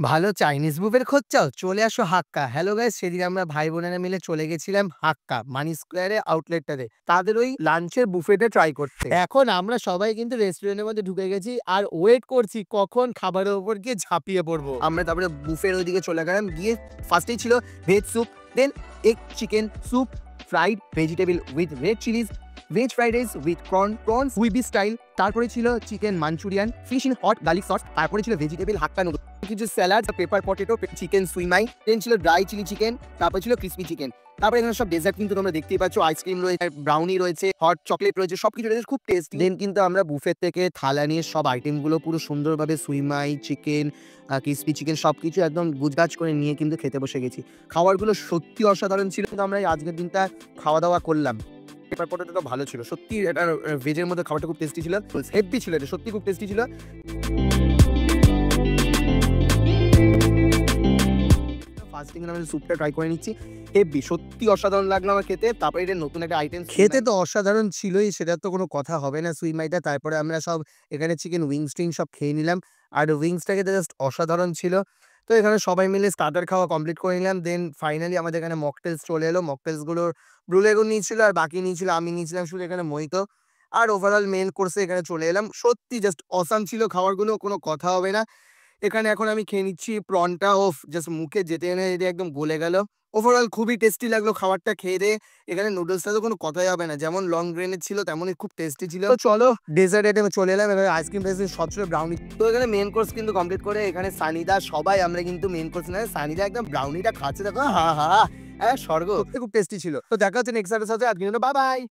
ভালো চাইনিজ বুফের খোঁজ চাও? চলে আসো হাক্কা। হ্যালো গাইস, সেদিন আমরা ভাই বোনেরা মিলে চলে গেছিলাম হাক্কা মানি স্কোয়ারে আউটলেটটাতে তাদের ওই লাঞ্চের বুফেটা ট্রাই করতে। এখন আমরা সবাই কিন্তু রেস্টুরেন্টের মধ্যে ঢুকে গেছি আর ওয়েট করছি কখন খাবারের উপর গিয়ে ঝাঁপিয়ে পড়বো। আমরা তারপরে বুফের ওইদিকে চলে গেলাম, গিয়ে ফার্স্টেই ছিল veg soup, then egg chicken soup, fried vegetable with red chillies, veg fried rice with prawns উইবি স্টাইল, তারপরে ছিল chicken Manchurian, fish in hot garlic sauce, তারপরে ছিল ভেজিটেবল হাক্কা নুডলস, কিছু salad, pepper potato, chicken shumai, then ছিল dry chilli chicken, তারপর ছিল crispy chicken. তারপরে এখানে সব ডেজার্ট কিন্তু তোমরা দেখতেই পাচ্ছ, আইসক্রিম রয়েছে, ব্রাউনি রয়েছে, হট চকলেট রয়েছে, সবকিছু রয়েছে, খুব টেস্টি। দেন কিন্তু আমরা বুফের থেকে থালা নিয়ে সব আইটেমগুলো পুরো সুন্দরভাবে সুইমাই, চিকেন, ক্রিসপি চিকেন সবকিছু একদম গুজগাছ করে নিয়ে কিন্তু খেতে বসে গেছি। খাবারগুলো সত্যি অসাধারণ ছিল। কিন্তু আমরা এই আজকের দিনটা খাওয়া দাওয়া করলাম, পেপার পটেটোটা ভালো ছিল সত্যি। এটা ভেজের মধ্যে খাবারটা খুব টেস্টি ছিল, হেভি ছিল, এটা সত্যি খুব টেস্টি ছিল। ফার্স্টিং আমি স্যুপটা ট্রাই করে নিচ্ছি, হেভি সত্যি অসাধারণ লাগলো আমার খেতে। তারপরে এটা নতুন একটা আইটেম, খেতে তো অসাধারণ ছিলই, সেটার তো কোনো কথা হবে না সুইমাইটা। তারপরে আমরা সব এখানে চিকেন উইংস টিংস সব খেয়ে নিলাম, আর উইংসটা খেতে জাস্ট অসাধারণ ছিল। তো এখানে সবাই মিলে স্টার্টার খাওয়া কমপ্লিট করে নিলাম। দেন ফাইনালি আমাদের এখানে মকটেলস চলে এলো। মকটেলসগুলোর ব্লু লেগুন নিয়েছিল আর বাকি নিয়েছিল, আমি নিয়েছিলাম শুধু এখানে মোহিতো। আর ওভারঅল মেন কোর্সে এখানে চলে এলাম, সত্যি জাস্ট অসাম ছিল খাবারগুলো, কোনো কথা হবে না। এখানে এখন আমি খেয়ে নিচ্ছি প্রনটা, ওফ জাস্ট মুখে যেতে যেতে একদম গলে গেল। ওভারঅল খুবই টেস্টি লাগলো খাবারটা খেয়ে দিয়ে। এখানে নুডলসটা তো কোনো কথাই হবে না, যেমন লং গ্রেনের ছিল তেমনই খুব টেস্টি ছিল। তো চলো ডেজার্ট আইটেমে চলে এলাম, এবার আইসক্রিম টাইসক্রিম সব ছিল, ব্রাউনি। তো এখানে মেন কোর্স কিন্তু কমপ্লিট করে এখানে সানিদা সবাই আমরা কিন্তু মেন কোর্স না, সানিদা একদম ব্রাউনিটা খাচ্ছে, দেখো হা হা, স্বর্গ, খুব টেস্টি ছিল। তো দেখা হচ্ছে নেক্সট এপিসোডে, আজকের জন্য বাই বাই।